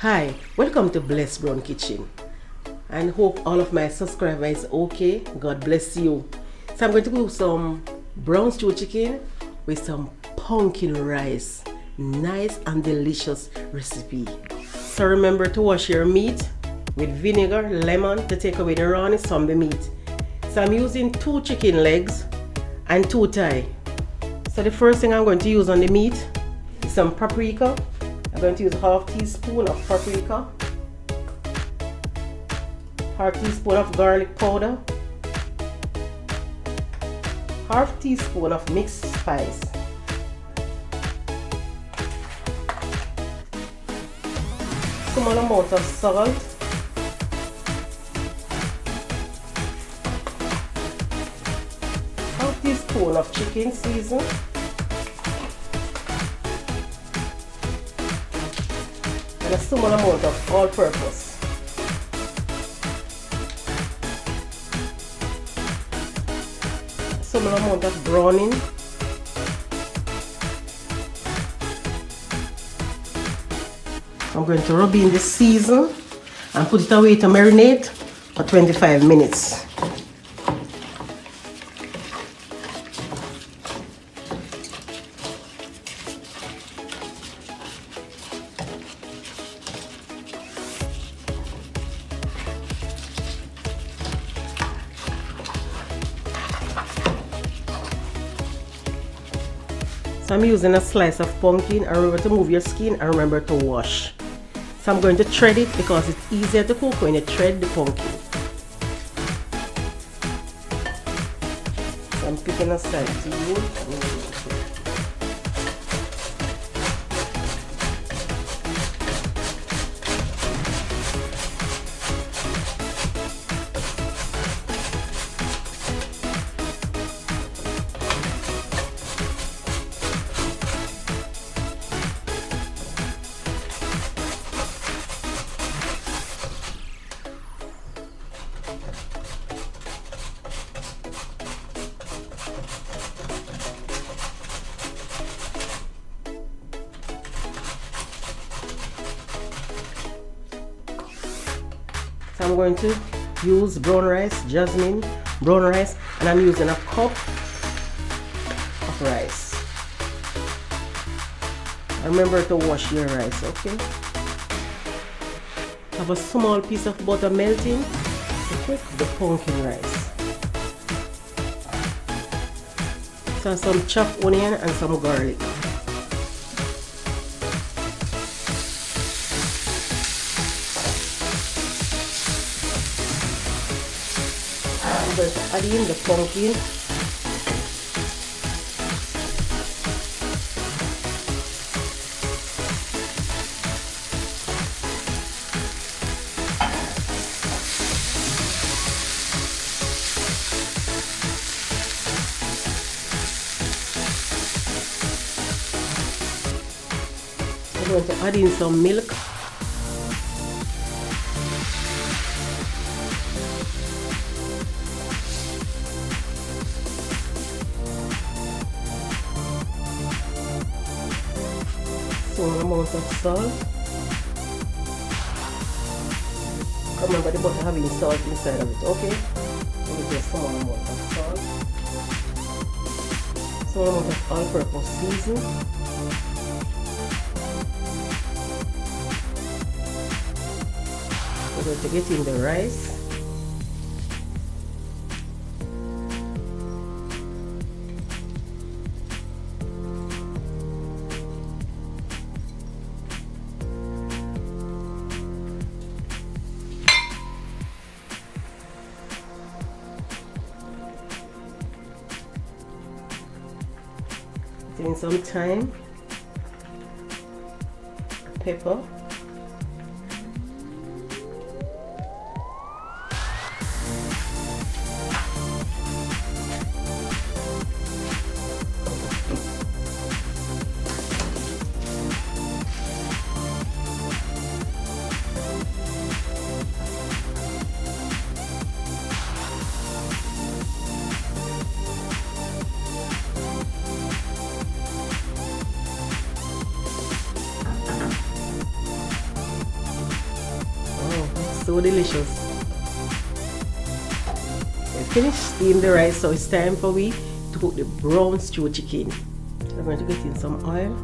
Hi, welcome to Blessed Brown Kitchen, and hope all of my subscribers is okay. God bless you. So I'm going to cook some brown stew chicken with some pumpkin rice. Nice and delicious recipe. So remember to wash your meat with vinegar, lemon to take away the rawness from the meat. So I'm using 2 chicken legs and 2 thigh. So the first thing I'm going to use on the meat is some paprika. I'm going to use half teaspoon of paprika, half teaspoon of garlic powder, half teaspoon of mixed spice, small amount of salt, half teaspoon of chicken seasoning, and a small amount of all-purpose. Small amount of browning. I'm going to rub in the season and put it away to marinate for 25 minutes. So I'm using a slice of pumpkin, and remember to move your skin and remember to wash. So I'm going to thread it because it's easier to cook when you thread the pumpkin. So I'm picking a side to you. So I'm going to use brown rice, jasmine brown rice, and I'm using a cup of rice. Remember to wash your rice, okay? Have a small piece of butter melting to cook the pumpkin rice. So some chopped onion and some garlic. I'm going to add in the pumpkin. I'm going to add in some milk. Small amount of salt. Remember the butter having salt inside of it, okay? So we just small amount of salt. Small amount of all-purpose seasoning. We're going to get in the rice. In some thyme, pepper, so delicious. I finished steaming the rice, so it's time for we to cook the brown stew chicken. I'm going to get in some oil.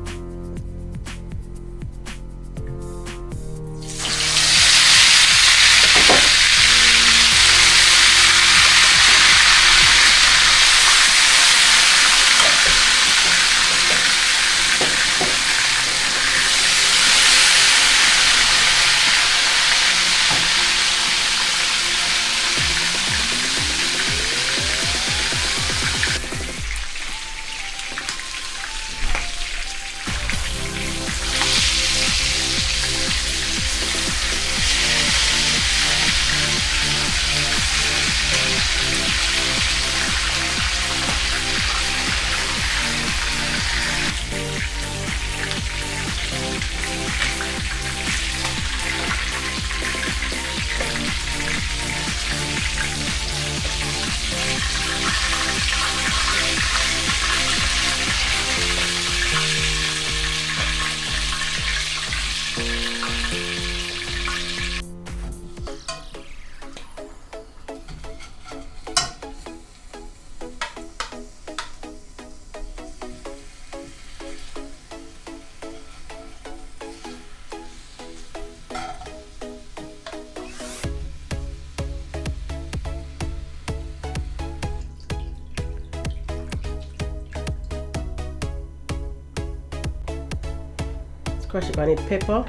Crush it, I need pepper,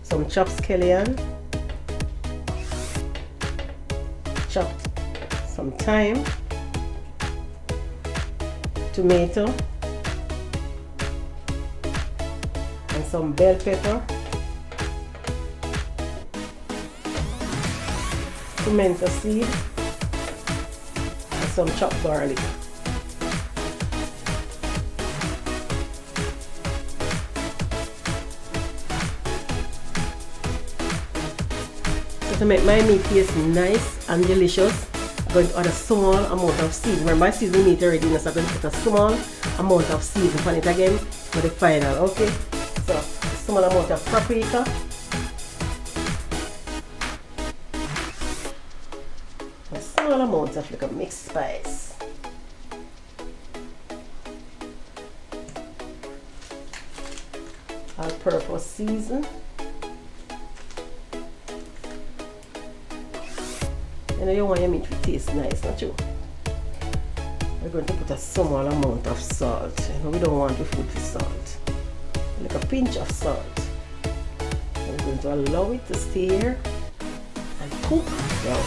some chopped scallion, chopped some thyme, tomato, and some bell pepper, pimento seed, and some chopped garlic. To make my meat taste nice and delicious, I'm going to add a small amount of seasoning. Remember I seasoned meat already, so I'm going to put a small amount of seasoning on it again for the final, okay? So, a small amount of paprika, a small amount of like a mixed spice, all-purpose season. You know you want your meat to taste nice, not you? We're going to put a small amount of salt. You know we don't want the food with salt. Like a pinch of salt. We're going to allow it to stay here and cook down.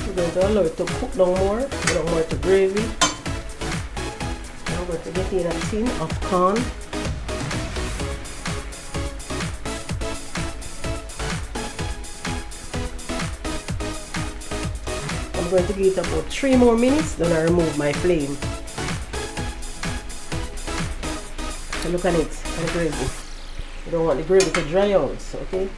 We're going to allow it to cook down more to gravy. Now we're going to get in a tin of corn. I'm going to give it about 3 more minutes, then I remove my flame. So look at it, the gravy. You don't want the gravy to dry out, okay?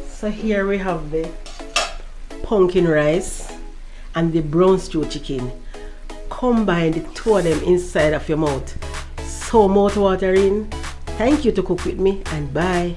So here we have the pumpkin rice and the brown stew chicken. Combine the two of them inside of your mouth. So mouth watering. Thank you to cook with me, and bye.